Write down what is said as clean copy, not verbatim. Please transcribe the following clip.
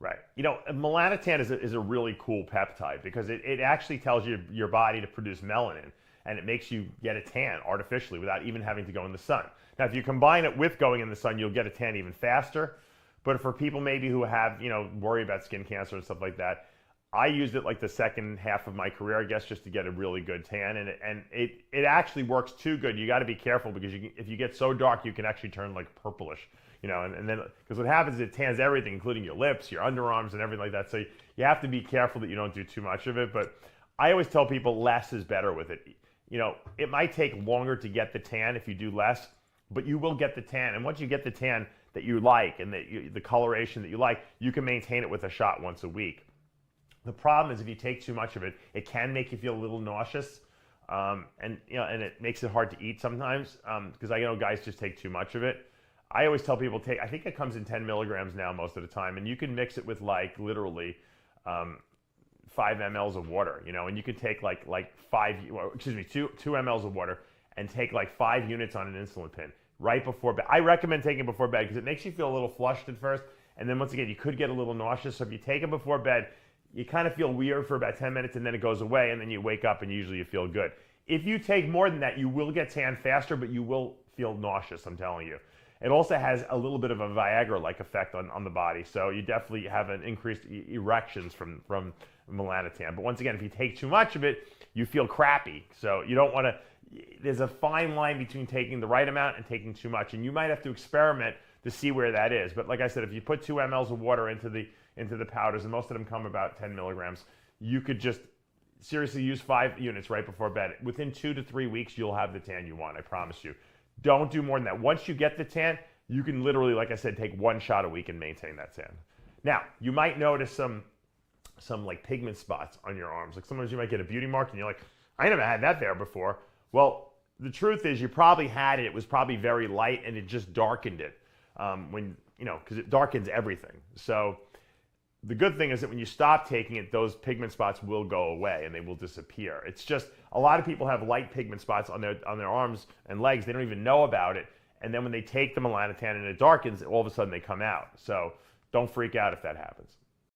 Right. Melanotan is a really cool peptide because it actually tells your body to produce melanin, and it makes you get a tan artificially without even having to go in the sun. Now, if you combine it with going in the sun, you'll get a tan even faster. But for people maybe who have, worry about skin cancer and stuff like that, I used it like the second half of my career, I guess, just to get a really good tan, and it actually works too good. You got to be careful because if you get so dark, you can actually turn like purplish. And then because what happens is it tans everything, including your lips, your underarms, and everything like that. So you have to be careful that you don't do too much of it. But I always tell people less is better with it. It might take longer to get the tan if you do less, but you will get the tan. And once you get the tan that you like and the coloration that you like, you can maintain it with a shot once a week. The problem is if you take too much of it, it can make you feel a little nauseous, and it makes it hard to eat sometimes because I know guys just take too much of it. I always tell people I think it comes in 10 milligrams now most of the time, and you can mix it with like literally 5 mLs of water, and you can take like 2 mLs of water and take like 5 units on an insulin pen right before bed. I recommend taking it before bed because it makes you feel a little flushed at first, and then once again, you could get a little nauseous. So if you take it before bed, you kind of feel weird for about 10 minutes and then it goes away, and then you wake up and usually you feel good. If you take more than that, you will get tan faster, but you will feel nauseous, I'm telling you. It also has a little bit of a Viagra-like effect on the body, so you definitely have an increased erections from melanotan. But once again, if you take too much of it, you feel crappy. So you don't want to, there's a fine line between taking the right amount and taking too much, and you might have to experiment to see where that is. But like I said, if you put 2 mLs of water into the powders, and most of them come about 10 milligrams, you could just seriously use 5 units right before bed. Within 2 to 3 weeks, you'll have the tan you want, I promise you. Don't do more than that. Once you get the tan, you can literally, like I said, take 1 shot a week and maintain that tan. Now, you might notice some like pigment spots on your arms. Like sometimes you might get a beauty mark and you're like, I never had that there before. Well, the truth is you probably had it. It was probably very light and it just darkened it because it darkens everything. So the good thing is that when you stop taking it, those pigment spots will go away and they will disappear. It's just a lot of people have light pigment spots on their arms and legs. They don't even know about it. And then when they take the melanotan and it darkens, all of a sudden they come out. So don't freak out if that happens.